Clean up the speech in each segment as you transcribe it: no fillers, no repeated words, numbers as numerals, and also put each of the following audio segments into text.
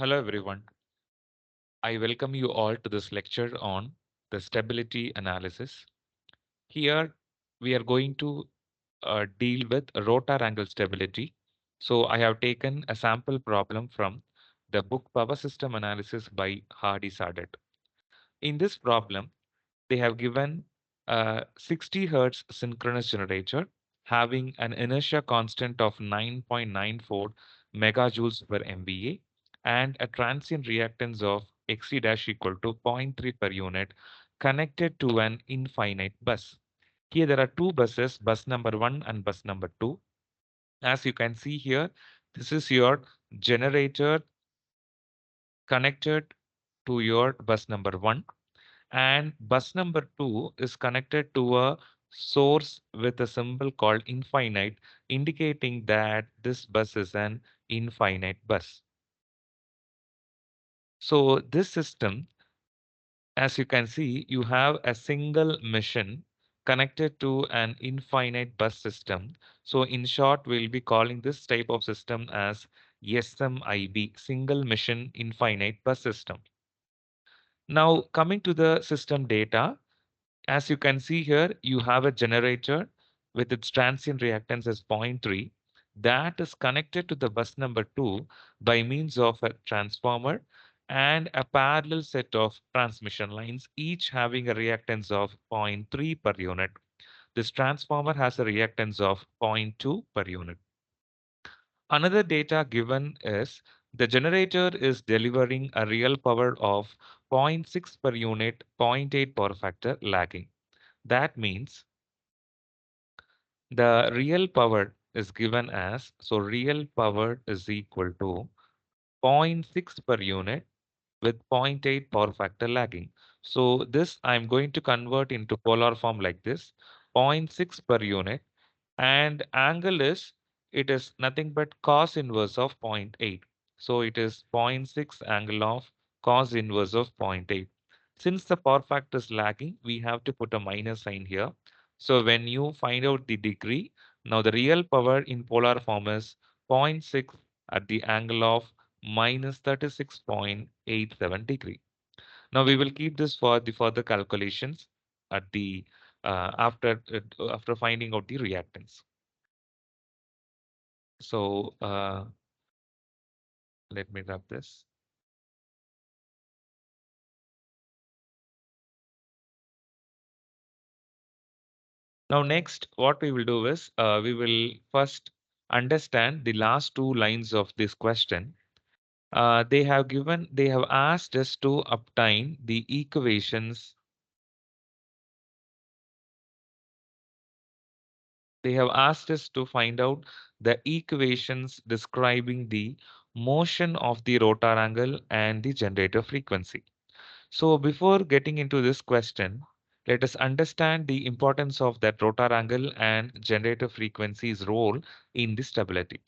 Hello everyone. I welcome you all to this lecture on the stability analysis. Here we are going to deal with rotor angle stability. So I have taken a sample problem from the book Power System Analysis by Hardy Sardet. In this problem, they have given a 60 hertz synchronous generator having an inertia constant of 9.94 megajoules per MVA and a transient reactance of Xc dash equal to zero point 0.3 per unit connected to an infinite bus. Here there are two buses, bus number 1 and bus number 2. As you can see here, this is your generator connected to your bus number 1, and bus number 2 is connected to a source with a symbol called infinite, indicating that this bus is an infinite bus. So this system, as you can see, you have a single machine connected to an infinite bus system. So in short, we'll be calling this type of system as SMIB, single mission infinite bus system. Now coming to the system data, as you can see here, you have a generator with its transient reactance as zero point 0.3 that is connected to the bus number 2 by means of a transformer and a parallel set of transmission lines, each having a reactance of zero point 0.3 per unit. This transformer has a reactance of zero point 0.2 per unit. Another data given is the generator is delivering a real power of zero point 0.6 per unit, zero point 0.8 power factor lagging. That means the real power is given as, so real power is equal to zero point 0.6 per unit with zero point 0.8 power factor lagging. So this I'm going to convert into polar form like this: zero point 0.6 per unit, and angle is, it is nothing but cos inverse of zero point 0.8. So it is zero point 0.6 angle of cos inverse of zero point 0.8. Since the power factor is lagging, we have to put a minus sign here. So when you find out the degree, now the real power in polar form is zero point 0.6 at the angle of minus 36.87 degree. Now we will keep this for the further calculations at the after finding out the reactance. So let me rub this. Now next, what we will do is we will first understand the last two lines of this question. They have asked us to obtain the equations. They have asked us to find out the equations describing the motion of the rotor angle and the generator frequency. So before getting into this question, let us understand the importance of that rotor angle and generator frequency's role in the stability.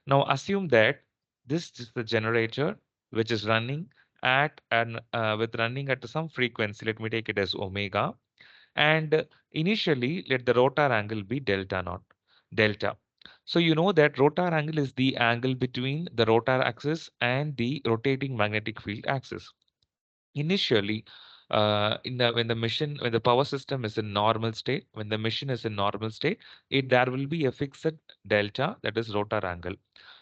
Now assume that this is the generator which is running at an with running at some frequency. Let me take it as omega, and initially let the rotor angle be delta naught, delta. So you know that rotor angle is the angle between the rotor axis and the rotating magnetic field axis. Initially, when the power system is in normal state, when the machine is in normal state, there will be a fixed delta, that is rotor angle.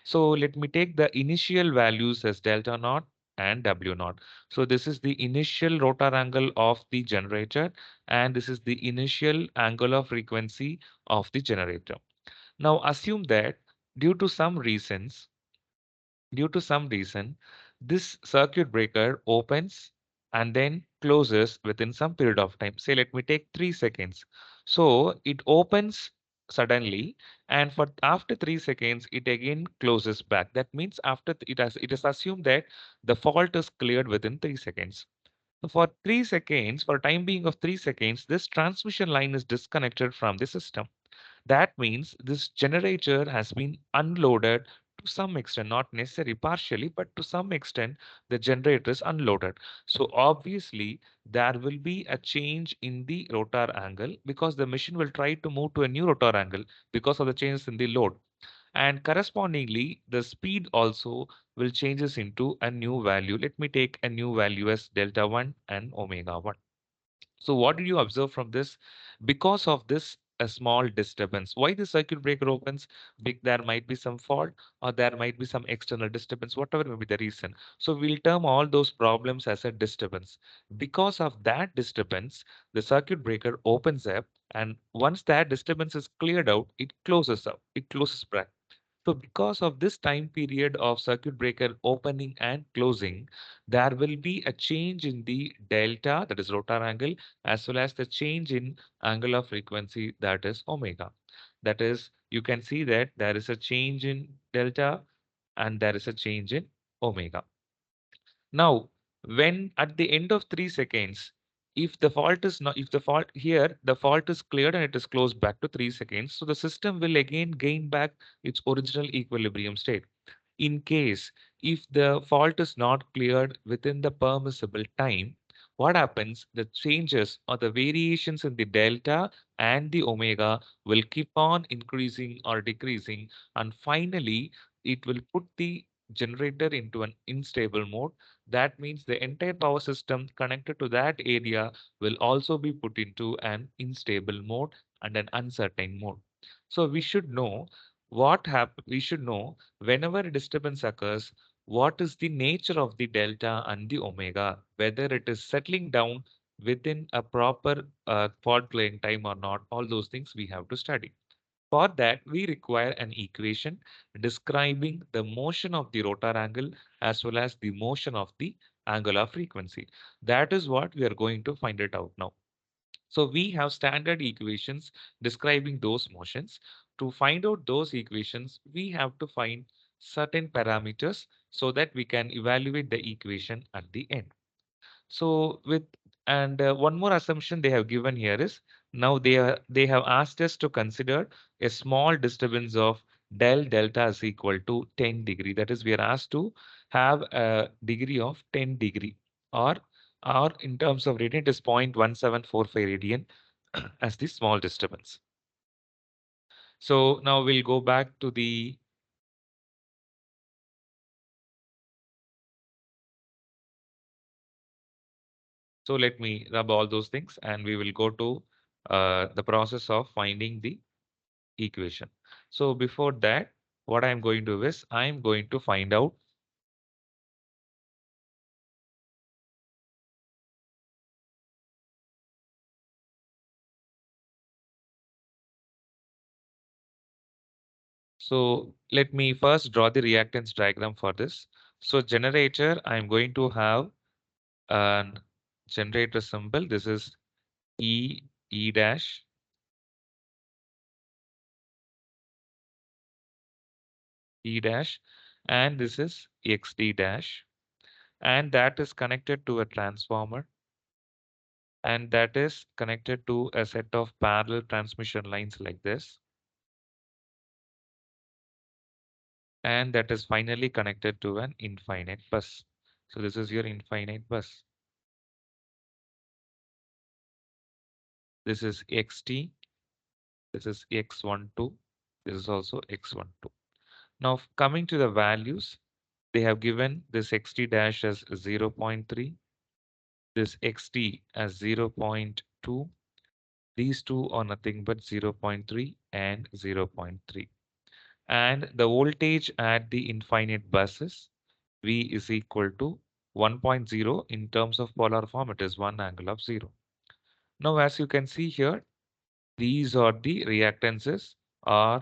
So let me take the initial values as delta naught and W naught. So this is the initial rotor angle of the generator, and this is the initial angular frequency of the generator. Now assume that due to some reasons, due to some reason, this circuit breaker opens and then closes within some period of time. Say, let me take 3 seconds. So it opens suddenly, and for after 3 seconds, it again closes back. That means after it is assumed that the fault is cleared within 3 seconds. So for 3 seconds, for time being of 3 seconds, this transmission line is disconnected from the system. That means this generator has been unloaded to some extent, not necessarily partially, but to some extent, the generator is unloaded. So obviously, there will be a change in the rotor angle because the machine will try to move to a new rotor angle because of the changes in the load. And correspondingly, the speed also will changes into a new value. Let me take a new value as delta 1 and omega 1. So what did you observe from this? Because of this a small disturbance. Why the circuit breaker opens? There might be some fault or there might be some external disturbance, whatever may be the reason. So we'll term all those problems as a disturbance. Because of that disturbance, the circuit breaker opens up, and once that disturbance is cleared out, it closes up. It closes back. So because of this time period of circuit breaker opening and closing, there will be a change in the delta, that is rotor angle, as well as the change in angular frequency, that is omega. That is, you can see that there is a change in delta and there is a change in omega. Now, when at the end of 3 seconds, if the fault is not, if the fault here, the fault is cleared and it is closed back to 3 seconds, so the system will again gain back its original equilibrium state. In case if the fault is not cleared within the permissible time, what happens? The changes or the variations in the delta and the omega will keep on increasing or decreasing, and finally, it will put the generator into an unstable mode. That means the entire power system connected to that area will also be put into an unstable mode and an uncertain mode. So we should know whenever a disturbance occurs, what is the nature of the delta and the omega, whether it is settling down within a proper fault clearing time or not. All those things we have to study. For that, we require an equation describing the motion of the rotor angle as well as the motion of the angular frequency. That is what we are going to find it out now. So we have standard equations describing those motions. To find out those equations, we have to find certain parameters so that we can evaluate the equation at the end. So with and one more assumption they have given here is, now they have asked us to consider a small disturbance of del delta is equal to 10 degree. That is, we are asked to have a degree of 10 degree, or in terms of radian it is 0.1745 radian as the small disturbance. So now we'll go back to the so let me rub all those things and we will go to the process of finding the equation. So before that, what I'm going to do is I'm going to find out. So let me first draw the reactance diagram for this. So generator, I'm going to have an generator symbol. This is E, E dash, E dash, and this is XD dash, and that is connected to a transformer, and that is connected to a set of parallel transmission lines like this. And that is finally connected to an infinite bus. So this is your infinite bus. This is xt, this is x12, this is also x12. Now coming to the values, they have given this xt dash as 0.3, this xt as 0.2. These two are nothing but 0.3 and 0.3. And the voltage at the infinite buses, V is equal to 1.0. In terms of polar form, it is 1 angle of 0. Now, as you can see here, these are the reactances are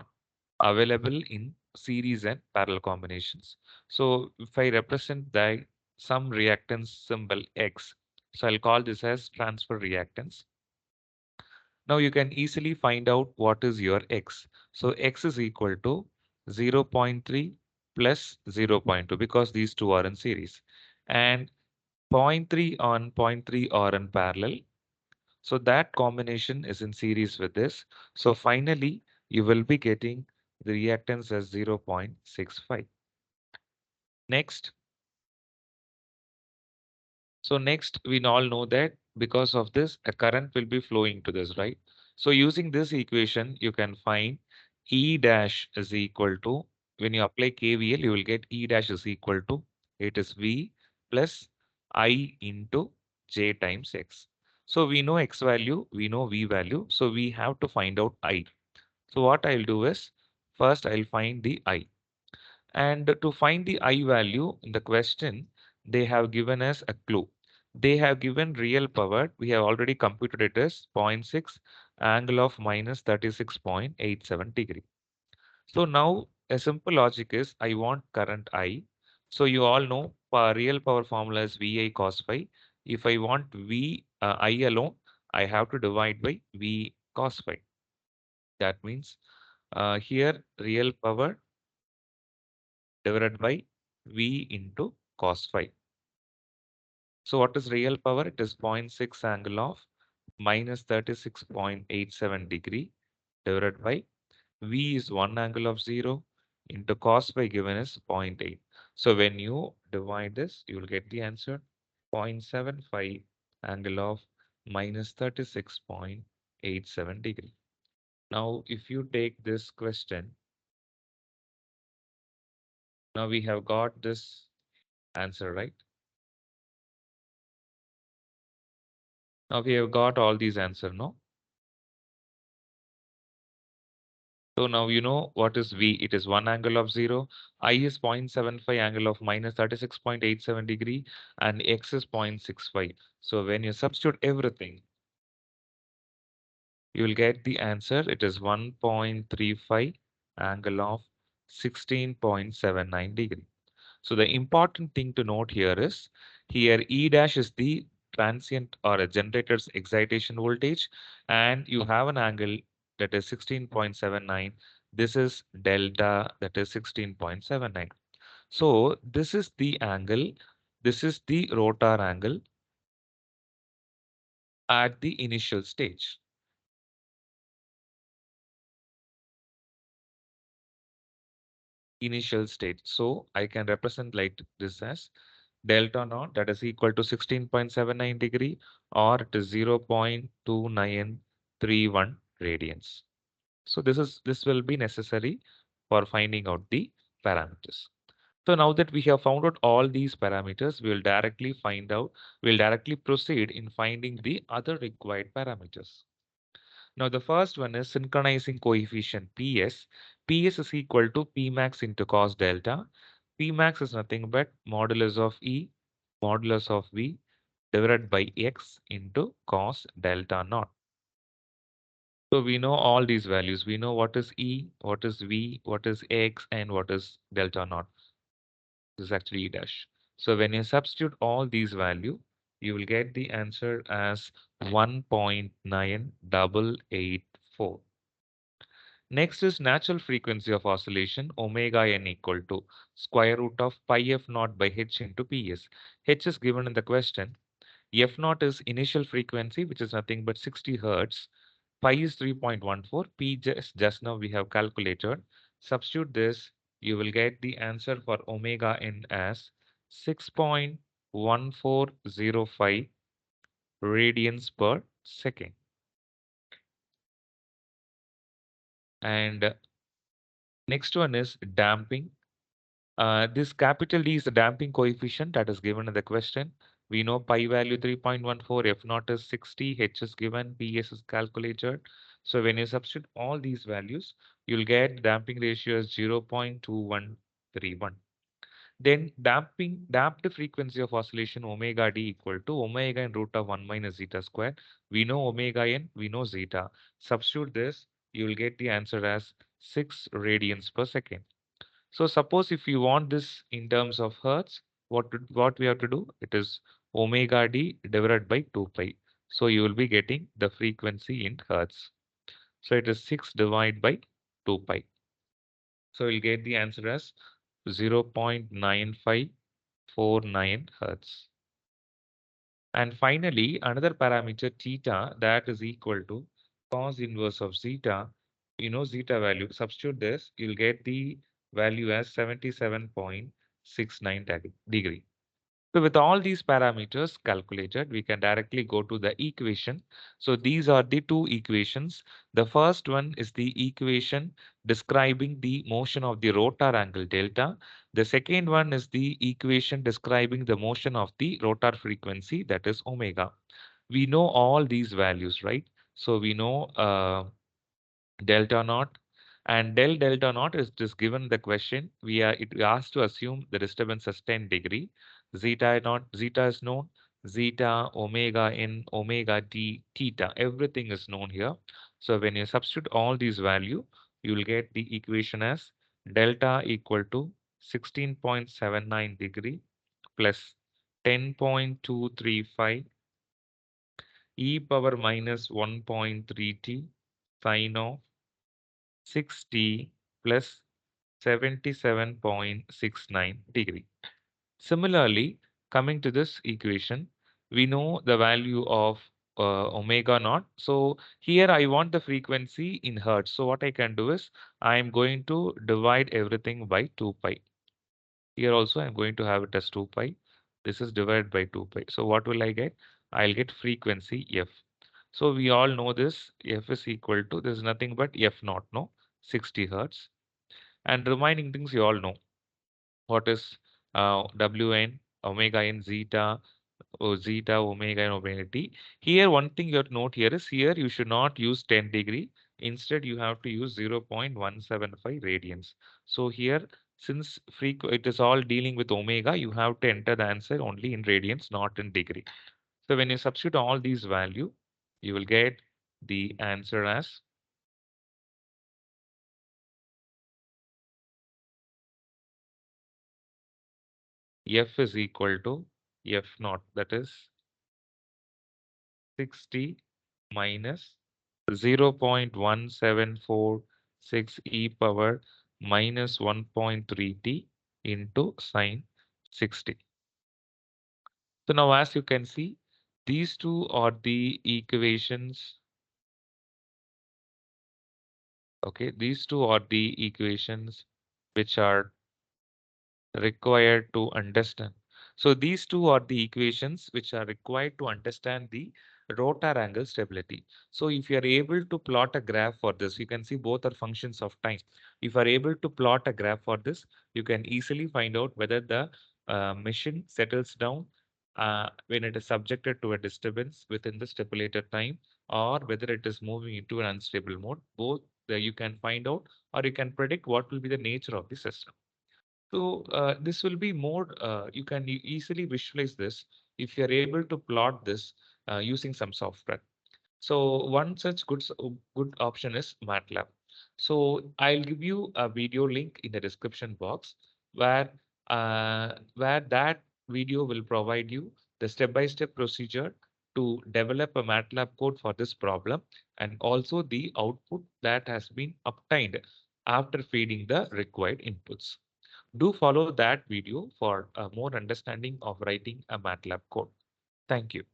available in series and parallel combinations. So if I represent the some reactance symbol X, so I'll call this as transfer reactance. Now you can easily find out what is your X. So X is equal to 0.3 plus 0.2 because these two are in series, and zero point 0.3 on zero point 0.3 are in parallel. So that combination is in series with this. So finally, you will be getting the reactance as 0.65. Next. So next, we all know that because of this, a current will be flowing to this, right? So using this equation, you can find E dash is equal to, when you apply KVL, you will get E dash is equal to, it is V plus I into J times X. So we know X value, we know V value, so we have to find out I. So what I'll do is, first I'll find the I. And to find the I value in the question, they have given us a clue. They have given real power. We have already computed it as zero point 0.6 angle of minus 36.87 degree. So now a simple logic is I want current I. So you all know real power formula is VI cos phi. If I want I alone, I have to divide by V cos phi. That means here real power divided by V into cos phi. So what is real power? It is zero point 0.6 angle of minus 36.87 degree divided by V is 1 angle of 0 into cos phi given as zero point 0.8. So when you divide this, you will get the answer 0.75 angle of minus 36.87 degree. Now, if you take this question, now we have got this answer, right? Now we have got all these answer, no? So now you know what is V. It is 1 angle of 0. I is 0.75 angle of minus 36.87 degree and X is 0.65. So when you substitute everything, you will get the answer. It is 1.35 angle of 16.79 degree. So the important thing to note here is, here E dash is the transient or a generator's excitation voltage, and you have an angle that is 16.79. This is delta, that is 16.79. So this is the angle, this is the rotor angle at the initial stage. Initial state. So I can represent like this as delta naught, that is equal to 16.79 degree, or it is 0.2931 radians. So this will be necessary for finding out the parameters. So now that we have found out all these parameters, we'll directly proceed in finding the other required parameters. Now the first one is synchronizing coefficient PS. PS is equal to P max into cos delta. P max is nothing but modulus of E, modulus of V divided by X into cos delta naught. So we know all these values. We know what is E, what is V, what is X, and what is delta naught. This is actually E dash. So when you substitute all these value, you will get the answer as 1.9884. Next is natural frequency of oscillation omega n equal to square root of pi f naught by h into ps. H is given in the question. F naught is initial frequency, which is nothing but 60 hertz. Pi is 3.14. P just now we have calculated. Substitute this, you will get the answer for omega n as 6.1405 radians per second. And next one is damping. This capital D is the damping coefficient that is given in the question. We know pi value 3.14, F naught is 60, H is given, PS is calculated. So when you substitute all these values, you'll get damping ratio as 0.2131. Then damped frequency of oscillation omega D equal to omega n root of 1 minus zeta square. We know omega n, we know zeta. Substitute this, you will get the answer as 6 radians per second. So suppose if you want this in terms of hertz, what we have to do? It is omega d divided by 2 pi. So you will be getting the frequency in hertz. So it is 6 divided by 2 pi. So you'll get the answer as 0.9549 hertz. And finally, another parameter theta, that is equal to cos inverse of zeta. You know zeta value. Substitute this, you'll get the value as 77.69 degree. So with all these parameters calculated, we can directly go to the equation. So these are the two equations. The first one is the equation describing the motion of the rotor angle delta. The second one is the equation describing the motion of the rotor frequency, that is omega. We know all these values, right? So we know delta naught, and del delta naught is just given the question. We asked to assume the disturbance as 10 degree. Zeta naught, zeta is known. Zeta, omega n, omega t, theta, everything is known here. So when you substitute all these value, you will get the equation as delta equal to 16.79 degree plus 10.235 e power minus 1.3 t sine of 6t plus 77.69 degree. Similarly, coming to this equation, we know the value of omega naught. So here I want the frequency in hertz. So what I can do is I am going to divide everything by 2 pi. Here also I'm going to have it as 2 pi. This is divided by 2 pi. So what will I get? I'll get frequency f. So we all know this f is equal to, there's nothing but f naught, no, 60 hertz. And remaining things you all know. What is wn, omega n, zeta, zeta, omega and omega t. Here one thing you have to note here is, here you should not use 10 degree. Instead you have to use 0.175 radians. So here, since it is all dealing with omega, you have to enter the answer only in radians, not in degree. So when you substitute all these value, you will get the answer as f is equal to f naught, that is 60 minus 0.1746 e power minus 1.3 t into sine 60. So now as you can see, these two are the equations. Okay, these two are the equations which are required to understand. So these two are the equations which are required to understand the rotor angle stability. So if you are able to plot a graph for this, you can see both are functions of time. If you are able to plot a graph for this, you can easily find out whether the machine settles down when it is subjected to a disturbance within the stipulated time, or whether it is moving into an unstable mode. Both you can find out, or you can predict what will be the nature of the system. So this will be more, you can easily visualize this if you're able to plot this using some software. So one such good option is MATLAB. So I'll give you a video link in the description box where that video will provide you the step-by-step procedure to develop a MATLAB code for this problem, and also the output that has been obtained after feeding the required inputs. Do follow that video for a more understanding of writing a MATLAB code. Thank you.